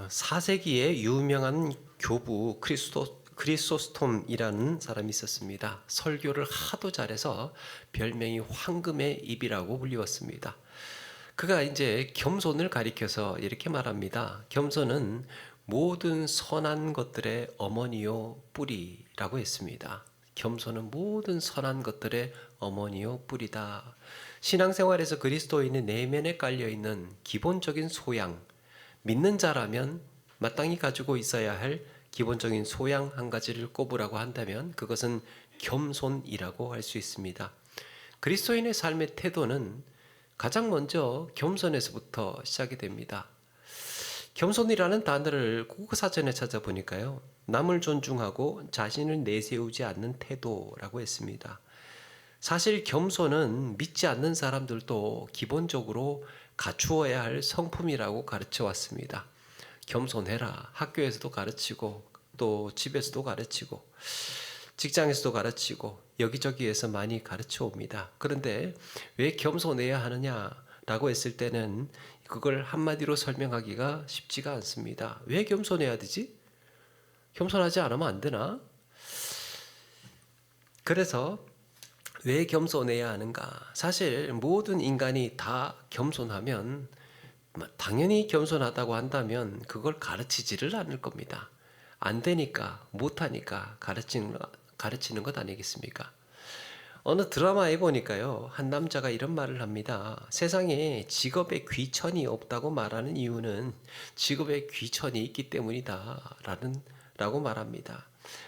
4세기에 유명한 교부 크리소스톰이라는 사람이 있었습니다. 설교를 하도 잘해서 별명이 황금의 입이라고 불리웠습니다. 그가 이제 겸손을 가리켜서 이렇게 말합니다. 겸손은 모든 선한 것들의 어머니요 뿌리라고 했습니다. 겸손은 모든 선한 것들의 어머니요 뿌리다. 신앙생활에서 그리스도인의 내면에 깔려있는 기본적인 소양, 믿는 자라면 마땅히 가지고 있어야 할 기본적인 소양 한 가지를 꼽으라고 한다면 그것은 겸손이라고 할 수 있습니다. 그리스도인의 삶의 태도는 가장 먼저 겸손에서부터 시작이 됩니다. 겸손이라는 단어를 국어사전에 찾아보니까요, 남을 존중하고 자신을 내세우지 않는 태도라고 했습니다. 사실 겸손은 믿지 않는 사람들도 기본적으로 갖추어야 할 성품이라고 가르쳐 왔습니다. 겸손해라. 학교에서도 가르치고 또 집에서도 가르치고 직장에서도 가르치고 여기저기에서 많이 가르쳐 옵니다. 그런데 왜 겸손해야 하느냐라고 했을 때는 그걸 한마디로 설명하기가 쉽지가 않습니다. 왜 겸손해야 되지? 겸손하지 않으면 안 되나? 그래서 왜 겸손해야 하는가? 사실 모든 인간이 다 겸손하면, 당연히 겸손하다고 한다면 그걸 가르치지를 않을 겁니다. 안 되니까, 못하니까 가르치는 것 아니겠습니까? 어느 드라마에 보니까요, 한 남자가 이런 말을 합니다. 세상에 직업에 귀천이 없다고 말하는 이유는 직업에 귀천이 있기 때문이다 라고 말합니다.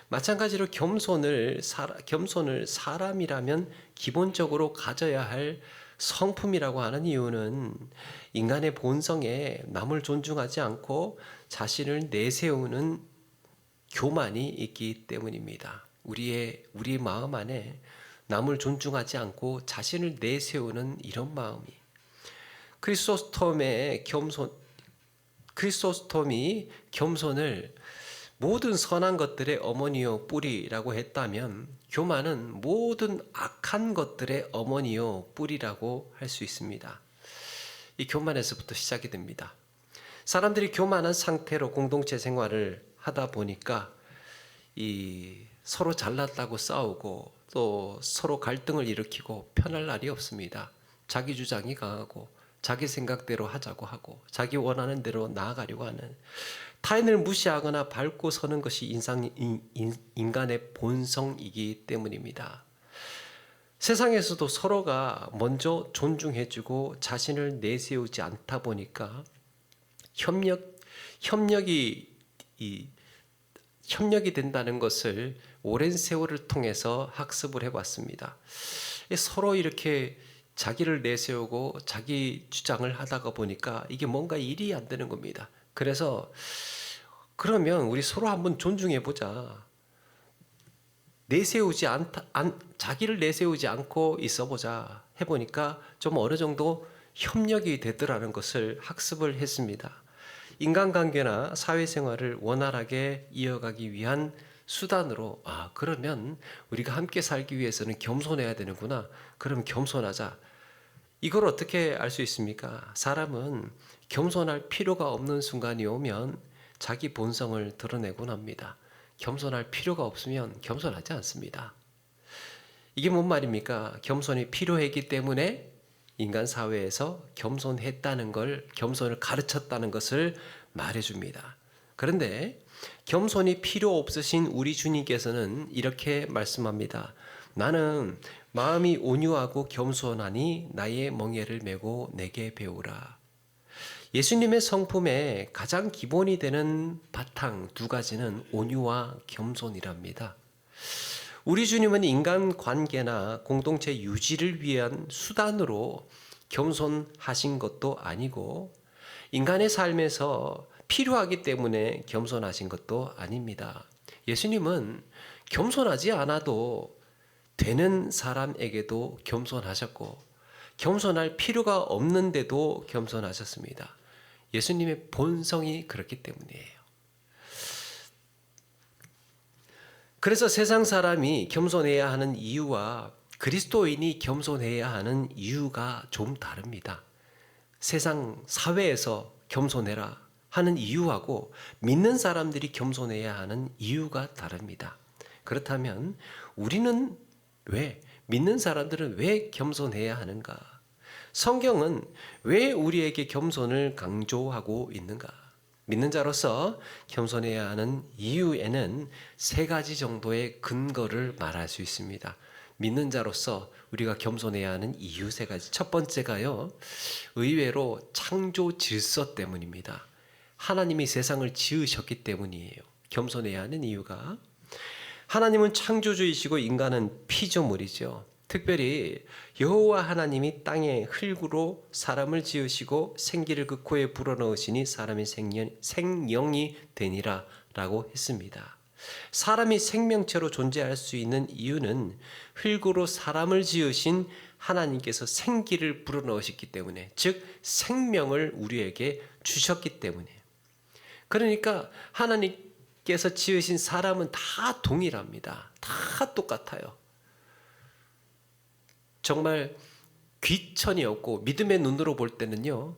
마찬가지로 겸손을 사람이라면 기본적으로 가져야 할 성품이라고 하는 이유는 인간의 본성에 남을 존중하지 않고 자신을 내세우는 교만이 있기 때문입니다. 우리 마음 안에 남을 존중하지 않고 자신을 내세우는 이런 마음이, 크리소스톰이 겸손을 모든 선한 것들의 어머니요 뿌리라고 했다면 교만은 모든 악한 것들의 어머니요 뿌리라고 할 수 있습니다. 이 교만에서부터 시작이 됩니다. 사람들이 교만한 상태로 공동체 생활을 하다 보니까 서로 잘났다고 싸우고 또 서로 갈등을 일으키고 편할 날이 없습니다. 자기 주장이 강하고 자기 생각대로 하자고 하고 자기 원하는 대로 나아가려고 하는, 타인을 무시하거나 밟고 서는 것이 인간의 본성이기 때문입니다. 세상에서도 서로가 먼저 존중해주고 자신을 내세우지 않다 보니까 협력이 된다는 것을 오랜 세월을 통해서 학습을 해봤습니다. 서로 이렇게 자기를 내세우고 자기 주장을 하다가 보니까 이게 뭔가 일이 안 되는 겁니다. 그래서 그러면 우리 서로 한번 존중해 보자. 자기를 내세우지 않고 있어 보자 해보니까 좀 어느 정도 협력이 되더라는 것을 학습을 했습니다. 인간관계나 사회생활을 원활하게 이어가기 위한 수단으로, 그러면 우리가 함께 살기 위해서는 겸손해야 되는구나. 그럼 겸손하자. 이걸 어떻게 알 수 있습니까? 사람은 겸손할 필요가 없는 순간이 오면 자기 본성을 드러내곤 합니다. 겸손할 필요가 없으면 겸손하지 않습니다. 이게 뭔 말입니까? 겸손이 필요했기 때문에 인간 사회에서 겸손을 가르쳤다는 것을 말해줍니다. 그런데 겸손이 필요 없으신 우리 주님께서는 이렇게 말씀합니다. 나는 마음이 온유하고 겸손하니 나의 멍에를 메고 내게 배우라. 예수님의 성품의 가장 기본이 되는 바탕 두 가지는 온유와 겸손이랍니다. 우리 주님은 인간 관계나 공동체 유지를 위한 수단으로 겸손하신 것도 아니고 인간의 삶에서 필요하기 때문에 겸손하신 것도 아닙니다. 예수님은 겸손하지 않아도 되는 사람에게도 겸손하셨고 겸손할 필요가 없는데도 겸손하셨습니다. 예수님의 본성이 그렇기 때문이에요. 그래서 세상 사람이 겸손해야 하는 이유와 그리스도인이 겸손해야 하는 이유가 좀 다릅니다. 세상 사회에서 겸손해라, 하는 이유하고 믿는 사람들이 겸손해야 하는 이유가 다릅니다. 그렇다면 우리는 믿는 사람들은 왜 겸손해야 하는가? 성경은 왜 우리에게 겸손을 강조하고 있는가? 믿는 자로서 겸손해야 하는 이유에는 세 가지 정도의 근거를 말할 수 있습니다. 믿는 자로서 우리가 겸손해야 하는 이유 세 가지. 첫 번째가요, 의외로 창조 질서 때문입니다. 하나님이 세상을 지으셨기 때문이에요. 겸손해야 하는 이유가, 하나님은 창조주이시고 인간은 피조물이죠. 특별히 여호와 하나님이 땅에 흙으로 사람을 지으시고 생기를 그 코에 불어넣으시니 사람이 생령이 되니라 라고 했습니다. 사람이 생명체로 존재할 수 있는 이유는 흙으로 사람을 지으신 하나님께서 생기를 불어넣으셨기 때문에, 즉 생명을 우리에게 주셨기 때문에. 그러니까 하나님께서 지으신 사람은 다 동일합니다. 다 똑같아요. 정말 귀천이 없고, 믿음의 눈으로 볼 때는요,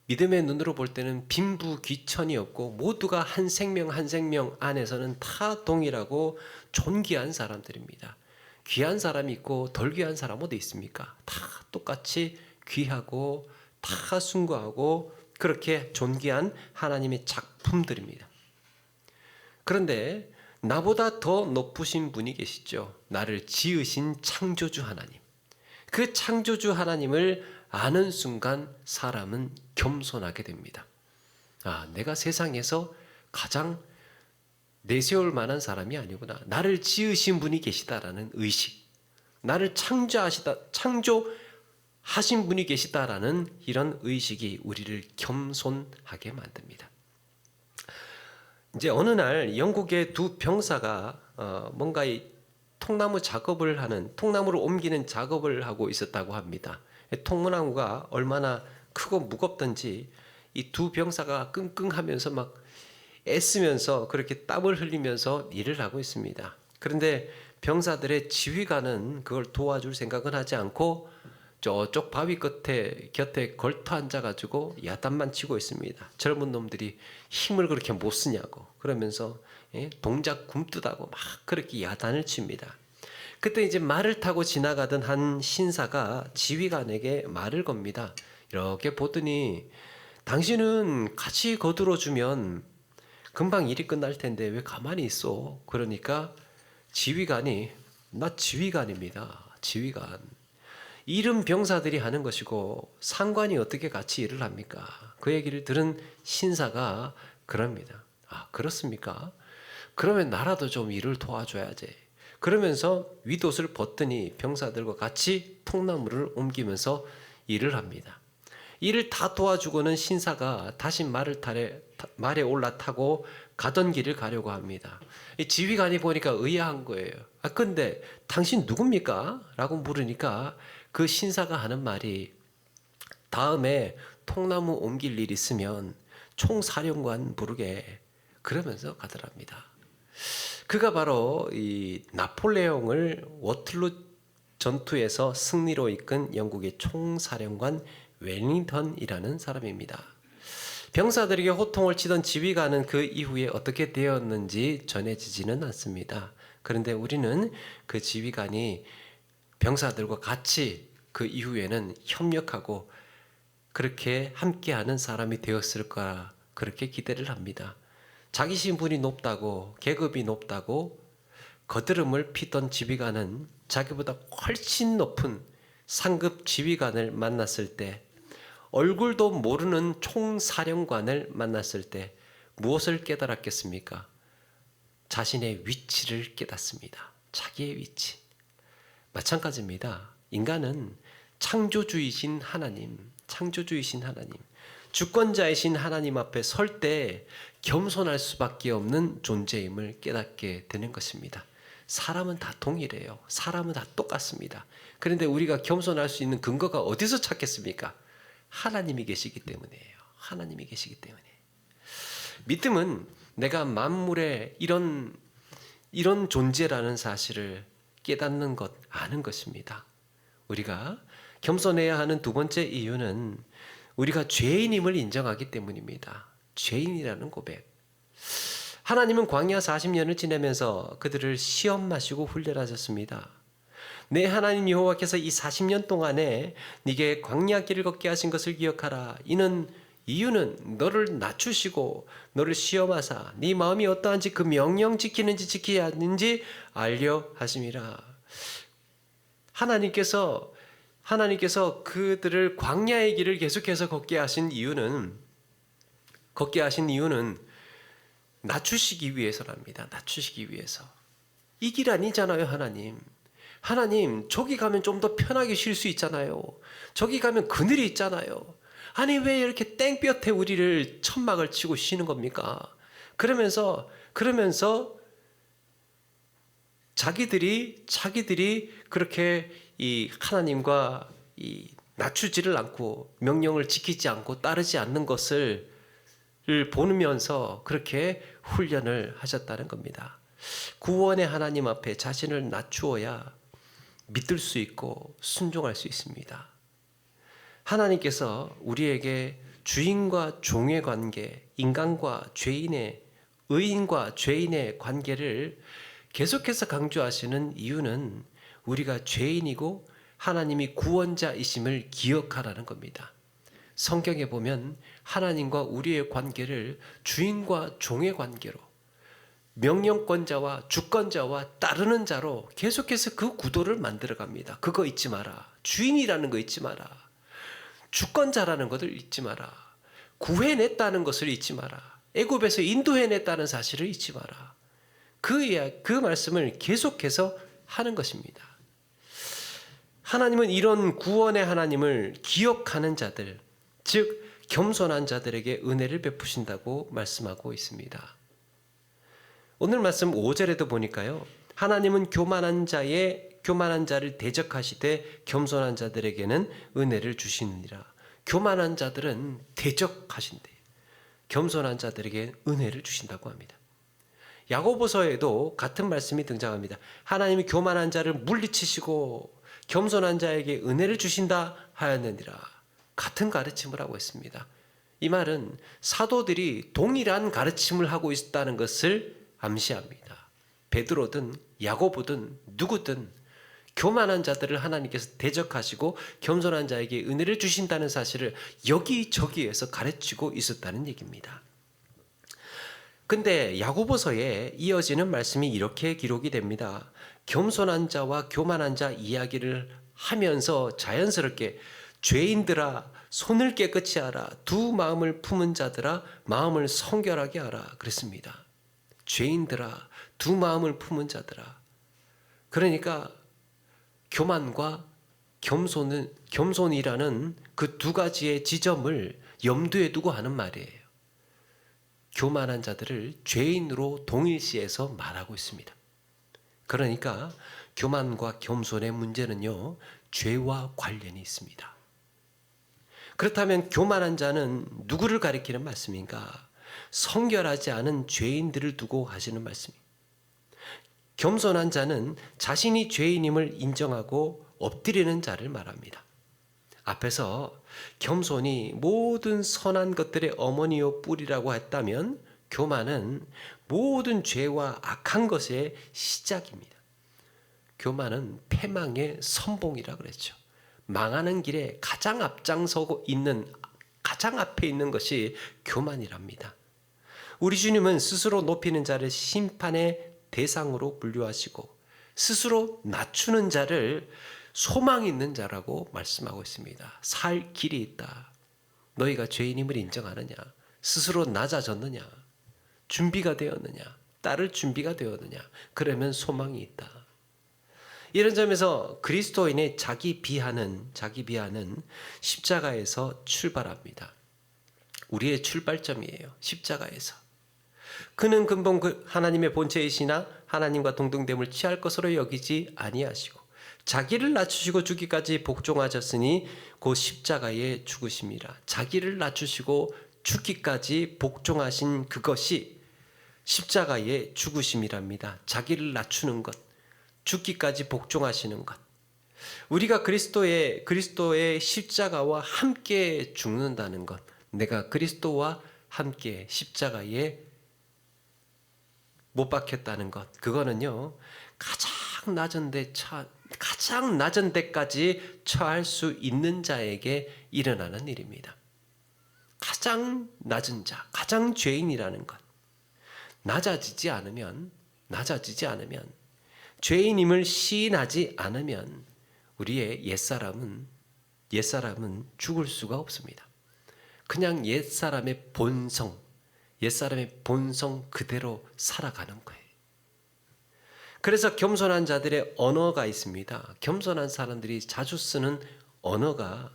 믿음의 눈으로 볼 때는 빈부귀천이 없고 모두가 한 생명 한 생명 안에서는 다 동일하고 존귀한 사람들입니다. 귀한 사람이 있고 덜 귀한 사람 어디 있습니까? 다 똑같이 귀하고 다 숭고하고 그렇게 존귀한 하나님의 작품들입니다. 그런데 나보다 더 높으신 분이 계시죠. 나를 지으신 창조주 하나님. 그 창조주 하나님을 아는 순간 사람은 겸손하게 됩니다. 내가 세상에서 가장 내세울 만한 사람이 아니구나. 나를 지으신 분이 계시다라는 의식, 나를 창조하신 분이 계시다라는 이런 의식이 우리를 겸손하게 만듭니다. 이제 어느 날 영국의 두 병사가 뭔가 이 통나무를 옮기는 작업을 하고 있었다고 합니다. 통나무가 얼마나 크고 무겁던지 이 두 병사가 끙끙하면서 막 애쓰면서 그렇게 땀을 흘리면서 일을 하고 있습니다. 그런데 병사들의 지휘관은 그걸 도와줄 생각은 하지 않고 저쪽 바위 곁에 걸터 앉아가지고 야단만 치고 있습니다. 젊은 놈들이 힘을 그렇게 못 쓰냐고 그러면서 동작 굼뜨다고 막 그렇게 야단을 칩니다. 그때 이제 말을 타고 지나가던 한 신사가 지휘관에게 말을 겁니다. 이렇게 보더니 당신은 같이 거들어주면 금방 일이 끝날 텐데 왜 가만히 있어? 그러니까 지휘관이, 나 지휘관입니다. 지휘관. 일은 병사들이 하는 것이고 상관이 어떻게 같이 일을 합니까? 그 얘기를 들은 신사가 그럽니다. 그렇습니까? 그러면 나라도 좀 일을 도와줘야지. 그러면서 윗옷을 벗더니 병사들과 같이 통나무를 옮기면서 일을 합니다. 일을 다 도와주고는 신사가 다시 말에 올라타고 가던 길을 가려고 합니다. 지휘관이 보니까 의아한 거예요. 근데 당신 누굽니까? 라고 물으니까 그 신사가 하는 말이, 다음에 통나무 옮길 일 있으면 총사령관 부르게, 그러면서 가더랍니다. 그가 바로 이 나폴레옹을 워틀루 전투에서 승리로 이끈 영국의 총사령관 웰링턴이라는 사람입니다. 병사들에게 호통을 치던 지휘관은 그 이후에 어떻게 되었는지 전해지지는 않습니다. 그런데 우리는 그 지휘관이 병사들과 같이 그 이후에는 협력하고 그렇게 함께하는 사람이 되었을 거라 그렇게 기대를 합니다. 자기 신분이 높다고, 계급이 높다고 거드름을 피던 지휘관은 자기보다 훨씬 높은 상급 지휘관을 만났을 때, 얼굴도 모르는 총사령관을 만났을 때 무엇을 깨달았겠습니까? 자신의 위치를 깨닫습니다. 자기의 위치. 마찬가지입니다. 인간은 창조주이신 하나님, 주권자이신 하나님 앞에 설 때 겸손할 수밖에 없는 존재임을 깨닫게 되는 것입니다. 사람은 다 동일해요. 사람은 다 똑같습니다. 그런데 우리가 겸손할 수 있는 근거가 어디서 찾겠습니까? 하나님이 계시기 때문이에요. 하나님이 계시기 때문에. 믿음은 내가 만물의 이런 존재라는 사실을 깨닫는 것, 아는 것입니다. 우리가 겸손해야 하는 두 번째 이유는 우리가 죄인임을 인정하기 때문입니다. 죄인이라는 고백. 하나님은 광야 40년을 지내면서 그들을 시험 마시고 훈련하셨습니다. 내 하나님 여호와께서 이 40년 동안에 네게 광야 길을 걷게 하신 것을 기억하라. 이유는 너를 낮추시고 너를 시험하사 네 마음이 어떠한지 그 명령 지키는지 지키지 않는지 알려 하심이라. 하나님께서 그들을 광야의 길을 계속해서 걷게 하신 이유는 낮추시기 위해서랍니다. 낮추시기 위해서. 이 길 아니잖아요, 하나님. 하나님, 저기 가면 좀 더 편하게 쉴 수 있잖아요. 저기 가면 그늘이 있잖아요. 아니, 왜 이렇게 땡볕에 우리를 천막을 치고 쉬는 겁니까? 그러면서 자기들이 그렇게 이 하나님과 낮추지를 않고 명령을 지키지 않고 따르지 않는 것을 보면서 그렇게 훈련을 하셨다는 겁니다. 구원의 하나님 앞에 자신을 낮추어야 믿을 수 있고 순종할 수 있습니다. 하나님께서 우리에게 주인과 종의 관계, 인간과 죄인의, 의인과 죄인의 관계를 계속해서 강조하시는 이유는 우리가 죄인이고 하나님이 구원자이심을 기억하라는 겁니다. 성경에 보면 하나님과 우리의 관계를 주인과 종의 관계로, 명령권자와 주권자와 따르는 자로 계속해서 그 구도를 만들어 갑니다. 그거 잊지 마라. 주인이라는 거 잊지 마라. 주권자라는 것을 잊지 마라. 구해냈다는 것을 잊지 마라. 애굽에서 인도해냈다는 사실을 잊지 마라. 그 말씀을 계속해서 하는 것입니다. 하나님은 이런 구원의 하나님을 기억하는 자들, 즉 겸손한 자들에게 은혜를 베푸신다고 말씀하고 있습니다. 오늘 말씀 5절에도 보니까요. 하나님은 교만한 자를 대적하시되 겸손한 자들에게는 은혜를 주시느니라. 교만한 자들은 대적하신대. 겸손한 자들에게 은혜를 주신다고 합니다. 야고보서에도 같은 말씀이 등장합니다. 하나님이 교만한 자를 물리치시고 겸손한 자에게 은혜를 주신다 하였느니라. 같은 가르침을 하고 있습니다. 이 말은 사도들이 동일한 가르침을 하고 있다는 것을 암시합니다. 베드로든 야고보든 누구든 교만한 자들을 하나님께서 대적하시고 겸손한 자에게 은혜를 주신다는 사실을 여기저기에서 가르치고 있었다는 얘기입니다. 근데 야고보서에 이어지는 말씀이 이렇게 기록이 됩니다. 겸손한 자와 교만한 자 이야기를 하면서 자연스럽게 죄인들아 손을 깨끗이 하라. 두 마음을 품은 자들아 마음을 성결하게 하라. 그랬습니다. 죄인들아 두 마음을 품은 자들아. 그러니까 교만과 겸손이라는 그 두 가지의 지점을 염두에 두고 하는 말이에요. 교만한 자들을 죄인으로 동일시해서 말하고 있습니다. 그러니까 교만과 겸손의 문제는요, 죄와 관련이 있습니다. 그렇다면 교만한 자는 누구를 가리키는 말씀인가? 성결하지 않은 죄인들을 두고 하시는 말씀입니다. 겸손한 자는 자신이 죄인임을 인정하고 엎드리는 자를 말합니다. 앞에서 겸손이 모든 선한 것들의 어머니요 뿌리라고 했다면 교만은 모든 죄와 악한 것의 시작입니다. 교만은 패망의 선봉이라 그랬죠. 망하는 길에 가장 앞장서고 있는, 가장 앞에 있는 것이 교만이랍니다. 우리 주님은 스스로 높이는 자를 심판의 대상으로 분류하시고 스스로 낮추는 자를 소망 있는 자라고 말씀하고 있습니다. 살 길이 있다. 너희가 죄인임을 인정하느냐? 스스로 낮아졌느냐? 준비가 되었느냐? 따를 준비가 되었느냐? 그러면 소망이 있다. 이런 점에서 그리스도인의 자기 비하는 십자가에서 출발합니다. 우리의 출발점이에요. 십자가에서. 그는 근본 하나님의 본체이시나 하나님과 동등됨을 취할 것으로 여기지 아니하시고 자기를 낮추시고 죽기까지 복종하셨으니 곧 십자가에 죽으심이라. 자기를 낮추시고 죽기까지 복종하신 그것이 십자가의 죽으심이랍니다. 자기를 낮추는 것, 죽기까지 복종하시는 것. 우리가 그리스도의 십자가와 함께 죽는다는 것, 내가 그리스도와 함께 십자가에 못 박혔다는 것, 그거는요 가장 낮은 데까지 처할 수 있는 자에게 일어나는 일입니다. 가장 낮은 자, 가장 죄인이라는 것. 낮아지지 않으면, 죄인임을 시인하지 않으면 우리의 옛사람은 죽을 수가 없습니다. 그냥 옛사람의 본성 그대로 살아가는 거예요. 그래서 겸손한 자들의 언어가 있습니다. 겸손한 사람들이 자주 쓰는 언어가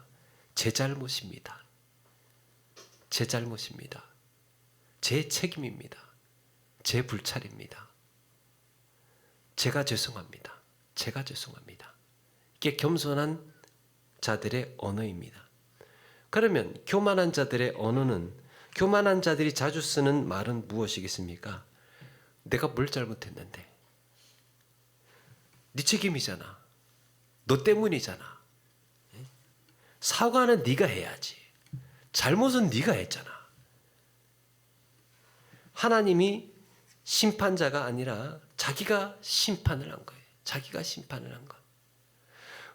제 잘못입니다. 제 책임입니다. 제 불찰입니다. 제가 죄송합니다. 이게 겸손한 자들의 언어입니다. 그러면 교만한 자들의 언어는, 교만한 자들이 자주 쓰는 말은 무엇이겠습니까? 내가 뭘 잘못했는데? 네 책임이잖아. 너 때문이잖아. 사과는 네가 해야지. 잘못은 네가 했잖아. 하나님이 심판자가 아니라 자기가 심판을 한 거예요.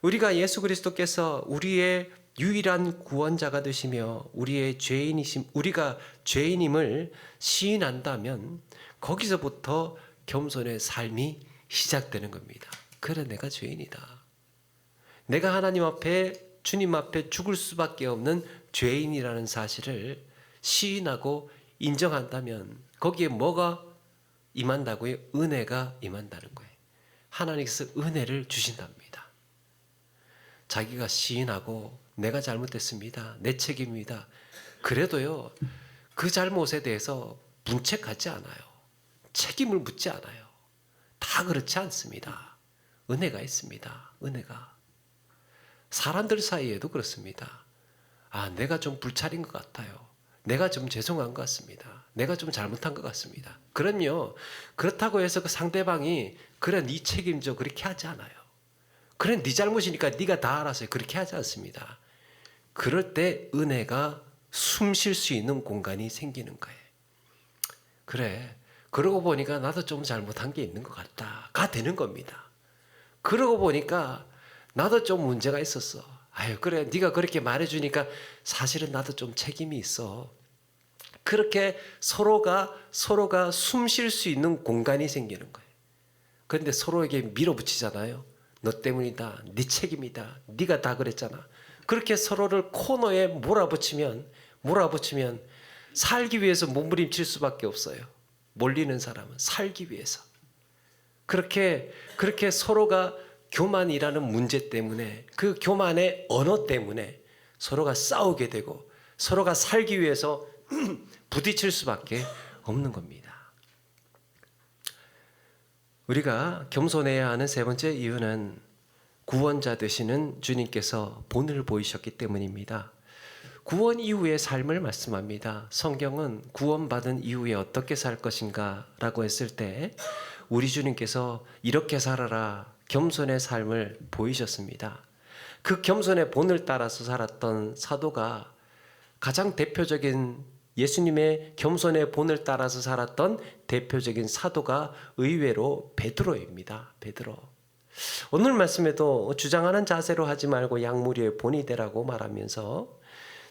우리가 예수 그리스도께서 우리의 유일한 구원자가 되시며 우리가 죄인임을 시인한다면 거기서부터 겸손의 삶이 시작되는 겁니다. 그래, 내가 죄인이다. 내가 하나님 앞에, 주님 앞에 죽을 수밖에 없는 죄인이라는 사실을 시인하고 인정한다면 거기에 뭐가 임한다고요? 은혜가 임한다는 거예요. 하나님께서 은혜를 주신답니다. 자기가 시인하고 내가 잘못했습니다. 내 책임입니다. 그래도요, 그 잘못에 대해서 문책하지 않아요. 책임을 묻지 않아요. 다 그렇지 않습니다. 은혜가 있습니다. 은혜가. 사람들 사이에도 그렇습니다. 내가 좀 불찰인 것 같아요. 내가 좀 죄송한 것 같습니다. 내가 좀 잘못한 것 같습니다. 그럼요. 그렇다고 해서 그 상대방이 그래 네 책임져 그렇게 하지 않아요. 그래 네 잘못이니까 네가 다 알아서 그렇게 하지 않습니다. 그럴 때 은혜가 숨 쉴 수 있는 공간이 생기는 거예요. 그래, 그러고 보니까 나도 좀 잘못한 게 있는 것 같다가 되는 겁니다. 그러고 보니까 나도 좀 문제가 있었어. 그래, 네가 그렇게 말해주니까 사실은 나도 좀 책임이 있어. 그렇게 서로가 숨 쉴 수 있는 공간이 생기는 거예요. 그런데 서로에게 밀어붙이잖아요. 너 때문이다. 네 책임이다. 네가 다 그랬잖아. 그렇게 서로를 코너에 몰아붙이면 살기 위해서 몸부림칠 수밖에 없어요. 몰리는 사람은 살기 위해서. 그렇게 서로가 교만이라는 문제 때문에, 그 교만의 언어 때문에 서로가 싸우게 되고 서로가 살기 위해서 부딪힐 수밖에 없는 겁니다. 우리가 겸손해야 하는 세 번째 이유는 구원자 되시는 주님께서 본을 보이셨기 때문입니다. 구원 이후의 삶을 말씀합니다. 성경은 구원받은 이후에 어떻게 살 것인가 라고 했을 때 우리 주님께서 이렇게 살아라, 겸손의 삶을 보이셨습니다. 그 겸손의 본을 따라서 살았던 사도가, 가장 대표적인 예수님의 겸손의 본을 따라서 살았던 대표적인 사도가 의외로 베드로입니다. 베드로. 오늘 말씀에도 주장하는 자세로 하지 말고 양무리의 본이 되라고 말하면서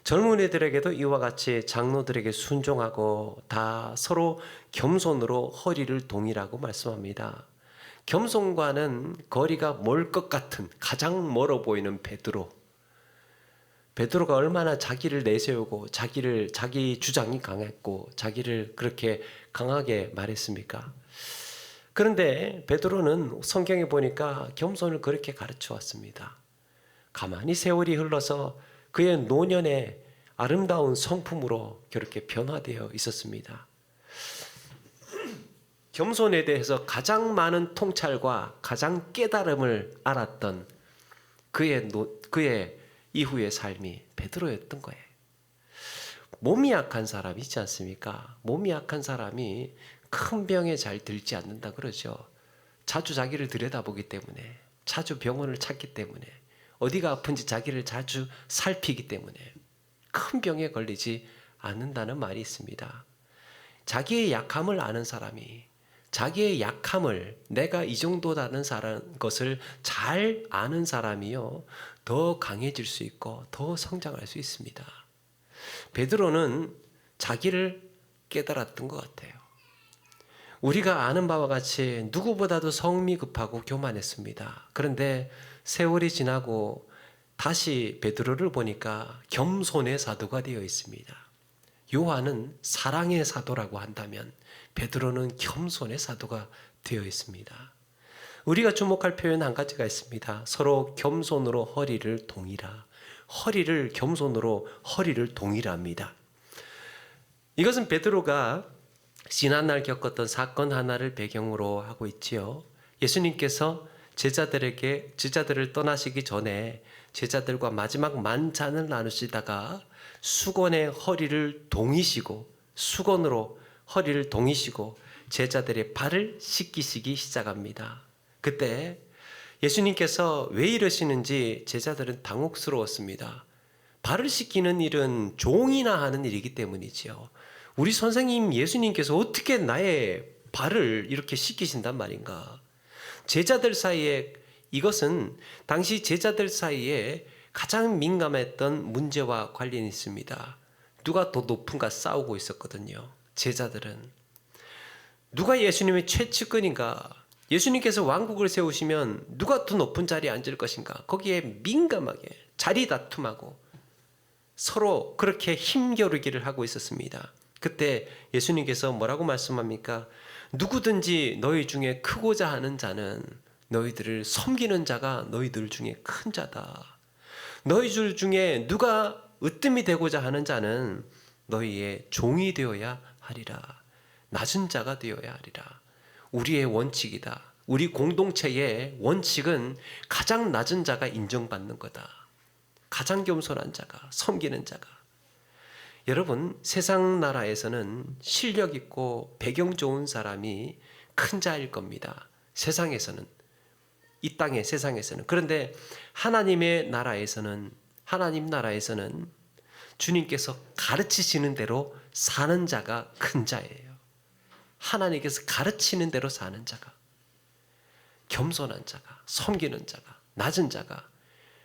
젊은이들에게도 이와 같이 장로들에게 순종하고 다 서로 겸손으로 허리를 동이라고 말씀합니다. 겸손과는 거리가 멀 것 같은, 가장 멀어 보이는 베드로가 얼마나 자기를 내세우고 자기 주장이 강했고 자기를 그렇게 강하게 말했습니까? 그런데 베드로는 성경에 보니까 겸손을 그렇게 가르쳐 왔습니다. 가만히 세월이 흘러서 그의 노년의 아름다운 성품으로 그렇게 변화되어 있었습니다. 겸손에 대해서 가장 많은 통찰과 가장 깨달음을 알았던 그의 이후의 삶이 베드로였던 거예요. 몸이 약한 사람이 있지 않습니까? 몸이 약한 사람이 큰 병에 잘 들지 않는다 그러죠. 자주 자기를 들여다보기 때문에, 자주 병원을 찾기 때문에, 어디가 아픈지 자기를 자주 살피기 때문에 큰 병에 걸리지 않는다는 말이 있습니다. 자기의 약함을 아는 사람이 자기의 약함을 내가 이 정도라는 것을 잘 아는 사람이요 더 강해질 수 있고 더 성장할 수 있습니다. 베드로는 자기를 깨달았던 것 같아요. 우리가 아는 바와 같이 누구보다도 성미 급하고 교만했습니다. 그런데 세월이 지나고 다시 베드로를 보니까 겸손의 사도가 되어 있습니다. 요한은 사랑의 사도라고 한다면 베드로는 겸손의 사도가 되어 있습니다. 우리가 주목할 표현 한 가지가 있습니다. 서로 겸손으로 허리를 동이라. 허리를 겸손으로 허리를 동이랍니다. 이것은 베드로가 지난날 겪었던 사건 하나를 배경으로 하고 있지요. 예수님께서 제자들을 떠나시기 전에 제자들과 마지막 만찬을 나누시다가 수건에 허리를 동이시고 수건으로 허리를 동이시고 제자들의 발을 씻기시기 시작합니다. 그때 예수님께서 왜 이러시는지 제자들은 당혹스러웠습니다. 발을 씻기는 일은 종이나 하는 일이기 때문이지요. 우리 선생님 예수님께서 어떻게 나의 발을 이렇게 씻기신단 말인가? 제자들 사이에 이것은 당시 제자들 사이에 가장 민감했던 문제와 관련이 있습니다. 누가 더 높은가 싸우고 있었거든요. 제자들은 누가 예수님의 최측근인가? 예수님께서 왕국을 세우시면 누가 더 높은 자리에 앉을 것인가? 거기에 민감하게 자리 다툼하고 서로 그렇게 힘겨루기를 하고 있었습니다. 그때 예수님께서 뭐라고 말씀합니까? 누구든지 너희 중에 크고자 하는 자는 너희들을 섬기는 자가 너희들 중에 큰 자다. 너희들 중에 누가 으뜸이 되고자 하는 자는 너희의 종이 되어야 하리라. 낮은 자가 되어야 하리라. 우리의 원칙이다. 우리 공동체의 원칙은 가장 낮은 자가 인정받는 거다. 가장 겸손한 자가, 섬기는 자가. 여러분, 세상 나라에서는 실력 있고 배경 좋은 사람이 큰 자일 겁니다. 세상에서는, 이 땅의 세상에서는. 그런데 하나님의 나라에서는, 하나님 나라에서는 주님께서 가르치시는 대로 사는 자가 큰 자예요. 하나님께서 가르치는 대로 사는 자가, 겸손한 자가, 섬기는 자가, 낮은 자가,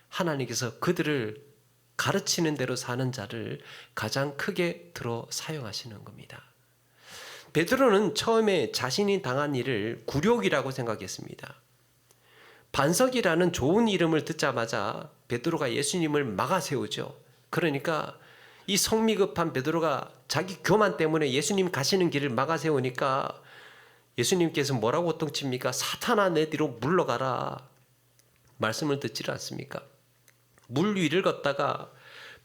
하나님께서 그들을 가르치는 대로 사는 자를 가장 크게 들어 사용하시는 겁니다. 베드로는 처음에 자신이 당한 일을 굴욕이라고 생각했습니다. 반석이라는 좋은 이름을 듣자마자 베드로가 예수님을 막아세우죠. 그러니까 이 성미급한 베드로가 자기 교만 때문에 예수님 가시는 길을 막아세우니까 예수님께서 뭐라고 호통칩니까? 사탄아, 내 뒤로 물러가라. 말씀을 듣지를 않습니까? 물 위를 걷다가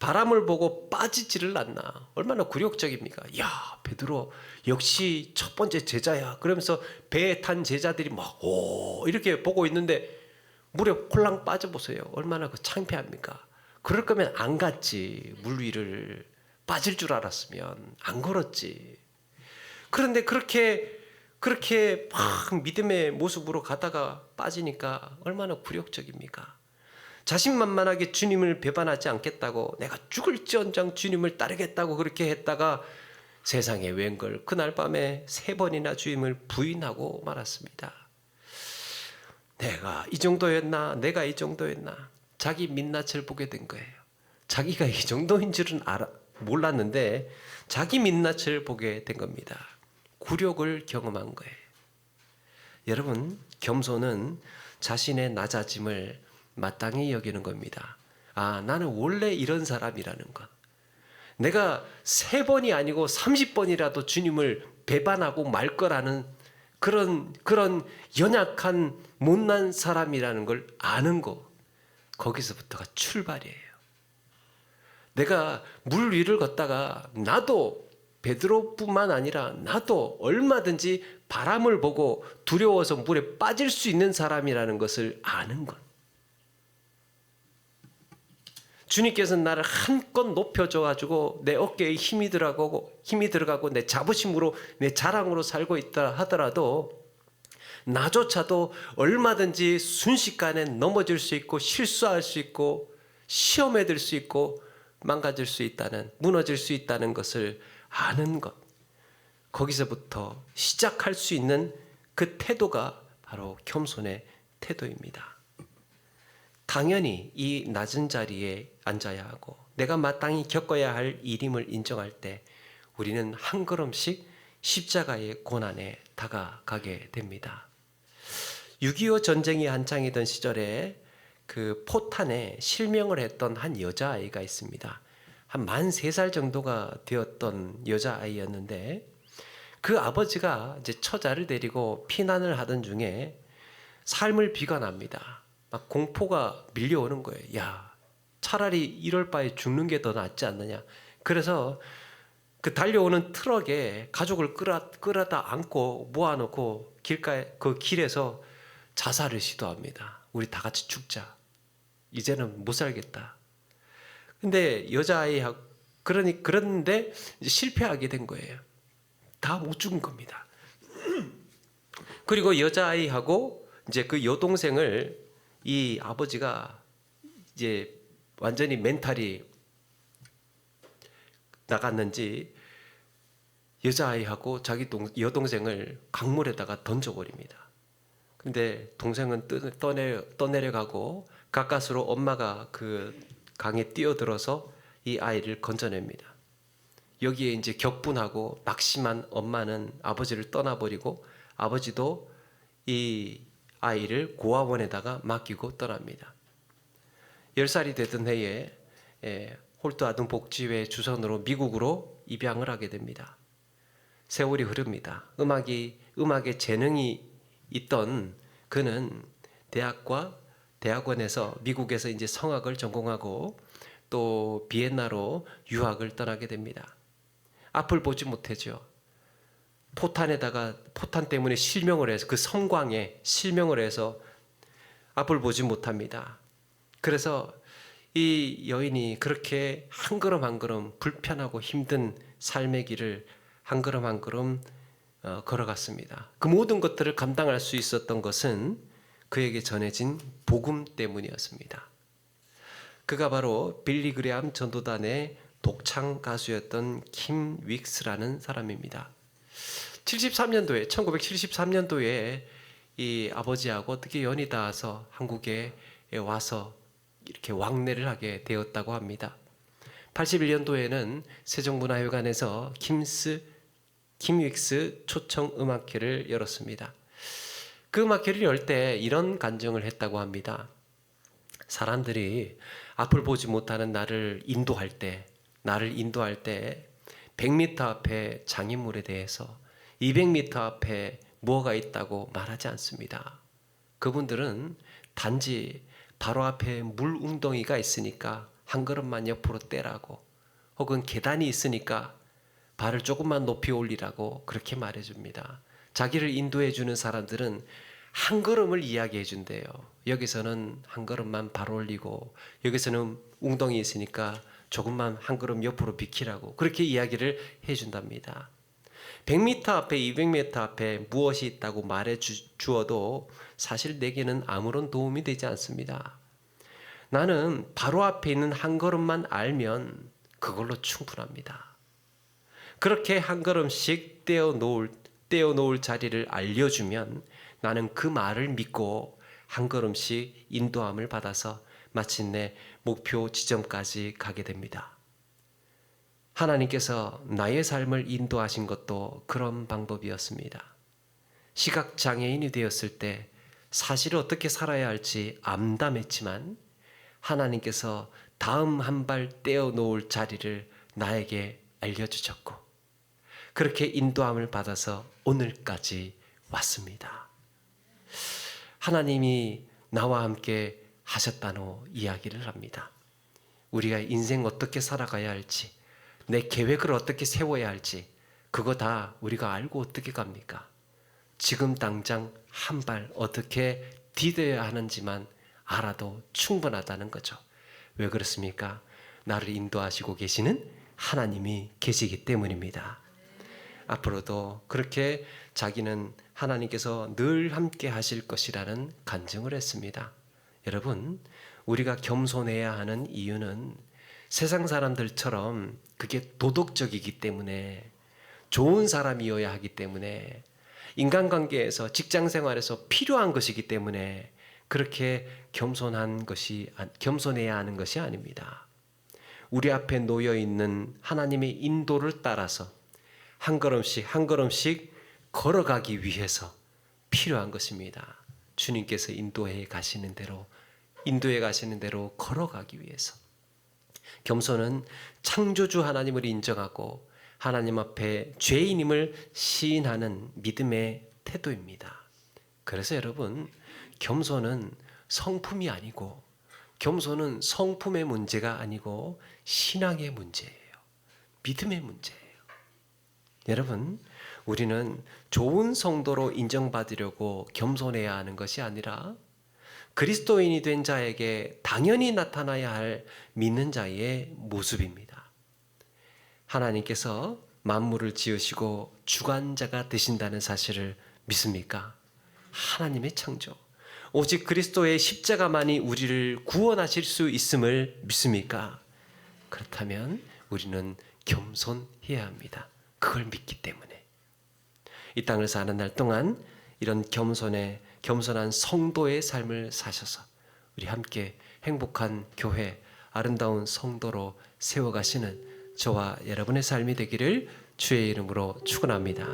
바람을 보고 빠지지를 않나. 얼마나 굴욕적입니까? 야, 베드로 역시 첫 번째 제자야. 그러면서 배에 탄 제자들이 막 오 이렇게 보고 있는데 물에 홀랑 빠져보세요. 얼마나 그 창피합니까? 그럴 거면 안 갔지. 물 위를 빠질 줄 알았으면 안 걸었지. 그런데 그렇게 막 믿음의 모습으로 가다가 빠지니까 얼마나 굴욕적입니까? 자신만만하게 주님을 배반하지 않겠다고, 내가 죽을지언정 주님을 따르겠다고 그렇게 했다가 세상에 웬걸 그날 밤에 3번이나 주님을 부인하고 말았습니다. 내가 이 정도였나? 내가 이 정도였나? 자기 민낯을 보게 된 거예요. 자기가 이 정도인 줄은 몰랐는데 자기 민낯을 보게 된 겁니다. 굴욕을 경험한 거예요. 여러분, 겸손은 자신의 낮아짐을 마땅히 여기는 겁니다. 아, 나는 원래 이런 사람이라는 것. 내가 3번이 아니고 30번이라도 주님을 배반하고 말 거라는 그런 연약한 못난 사람이라는 걸 아는 거. 거기서부터가 출발이에요. 내가 물 위를 걷다가 나도 베드로뿐만 아니라 나도 얼마든지 바람을 보고 두려워서 물에 빠질 수 있는 사람이라는 것을 아는 것. 주님께서 나를 한껏 높여줘가지고 내 어깨에 힘이 들어가고 내 자부심으로 내 자랑으로 살고 있다 하더라도 나조차도 얼마든지 순식간에 넘어질 수 있고 실수할 수 있고 시험에 들 수 있고 망가질 수 있다는, 무너질 수 있다는 것을 아는 것, 거기서부터 시작할 수 있는 그 태도가 바로 겸손의 태도입니다. 당연히 이 낮은 자리에 앉아야 하고 내가 마땅히 겪어야 할 일임을 인정할 때 우리는 한 걸음씩 십자가의 고난에 다가가게 됩니다. 6.25 전쟁이 한창이던 시절에 그 포탄에 실명을 했던 한 여자아이가 있습니다. 한 만 3살 정도가 되었던 여자아이였는데 그 아버지가 이제 처자를 데리고 피난을 하던 중에 삶을 비관합니다. 막 공포가 밀려오는 거예요. 야, 차라리 이럴 바에 죽는 게 더 낫지 않느냐. 그래서 그 달려오는 트럭에 가족을 끌어다 안고 모아놓고 그 길에서 자살을 시도합니다. 우리 다 같이 죽자. 이제는 못 살겠다. 근데 여자아이하고 그런데 실패하게 된 거예요. 다 못 죽은 겁니다. 그리고 여자아이하고 이제 그 여동생을 이 아버지가 이제 완전히 멘탈이 나갔는지 여자아이하고 자기 여동생을 강물에다가 던져버립니다. 근데 동생은 떠내려가고 가까스로 엄마가 그 강에 뛰어들어서 이 아이를 건져냅니다. 여기에 이제 격분하고 낙심한 엄마는 아버지를 떠나버리고 아버지도 이 아이를 고아원에다가 맡기고 떠납니다. 10살이 되던 해에 홀트 아동 복지회 주선으로 미국으로 입양을 하게 됩니다. 세월이 흐릅니다. 음악에 재능이 있던 그는 대학원에서 미국에서 이제 성악을 전공하고 또 비엔나로 유학을 떠나게 됩니다. 앞을 보지 못하죠. 포탄 때문에 실명을 해서 그 섬광에 실명을 해서 앞을 보지 못합니다. 그래서 이 여인이 그렇게 한 걸음 한 걸음 불편하고 힘든 삶의 길을 한 걸음 한 걸음 걸어갔습니다. 그 모든 것들을 감당할 수 있었던 것은 그에게 전해진 복음 때문이었습니다. 그가 바로 빌리 그레암 전도단의 독창 가수였던 킴 윅스라는 사람입니다. 1973년도에 이 아버지하고 어떻게 연이 닿아서 한국에 와서 이렇게 왕래를 하게 되었다고 합니다. 81년도에는 세종문화회관에서 킴 윅스 초청 음악회를 열었습니다. 그 음악회를 열 때 이런 간증을 했다고 합니다. 사람들이 앞을 보지 못하는 나를 인도할 때 100m 앞에 장애물에 대해서 200m 앞에 뭐가 있다고 말하지 않습니다. 그분들은 단지 바로 앞에 물 웅덩이가 있으니까 한 걸음만 옆으로 떼라고, 혹은 계단이 있으니까 발을 조금만 높이 올리라고 그렇게 말해줍니다. 자기를 인도해주는 사람들은 한 걸음을 이야기해 준대요. 여기서는 한 걸음만 발 올리고 여기서는 웅덩이 있으니까 조금만 한 걸음 옆으로 비키라고 그렇게 이야기를 해준답니다. 100m 앞에 200m 앞에 무엇이 있다고 말해 주어도 사실 내게는 아무런 도움이 되지 않습니다. 나는 바로 앞에 있는 한 걸음만 알면 그걸로 충분합니다. 그렇게 한 걸음씩 떼어놓을 자리를 알려주면 나는 그 말을 믿고 한 걸음씩 인도함을 받아서 마침내 목표 지점까지 가게 됩니다. 하나님께서 나의 삶을 인도하신 것도 그런 방법이었습니다. 시각장애인이 되었을 때 사실 어떻게 살아야 할지 암담했지만 하나님께서 다음 한 발 떼어놓을 자리를 나에게 알려주셨고 그렇게 인도함을 받아서 오늘까지 왔습니다. 하나님이 나와 함께 하셨다는 이야기를 합니다. 우리가 인생 어떻게 살아가야 할지, 내 계획을 어떻게 세워야 할지 그거 다 우리가 알고 어떻게 갑니까? 지금 당장 한 발 어떻게 디뎌야 하는지만 알아도 충분하다는 거죠. 왜 그렇습니까? 나를 인도하시고 계시는 하나님이 계시기 때문입니다. 앞으로도 그렇게 자기는 하나님께서 늘 함께 하실 것이라는 간증을 했습니다. 여러분, 우리가 겸손해야 하는 이유는 세상 사람들처럼 그게 도덕적이기 때문에, 좋은 사람이어야 하기 때문에, 인간관계에서, 직장 생활에서 필요한 것이기 때문에 그렇게 겸손해야 하는 것이 아닙니다. 우리 앞에 놓여 있는 하나님의 인도를 따라서 한 걸음씩 한 걸음씩 걸어가기 위해서 필요한 것입니다. 주님께서 인도해 가시는 대로 걸어가기 위해서. 겸손은 창조주 하나님을 인정하고 하나님 앞에 죄인임을 시인하는 믿음의 태도입니다. 그래서 여러분, 겸손은 성품이 아니고, 겸손은 성품의 문제가 아니고 신앙의 문제예요. 믿음의 문제예요. 여러분, 우리는 좋은 성도로 인정받으려고 겸손해야 하는 것이 아니라 그리스도인이 된 자에게 당연히 나타나야 할 믿는 자의 모습입니다. 하나님께서 만물을 지으시고 주관자가 되신다는 사실을 믿습니까? 하나님의 창조, 오직 그리스도의 십자가만이 우리를 구원하실 수 있음을 믿습니까? 그렇다면 우리는 겸손해야 합니다. 그걸 믿기 때문에. 이 땅을 사는 날 동안 이런 겸손한 성도의 삶을 사셔서 우리 함께 행복한 교회, 아름다운 성도로 세워가시는 저와 여러분의 삶이 되기를 주의 이름으로 축원합니다.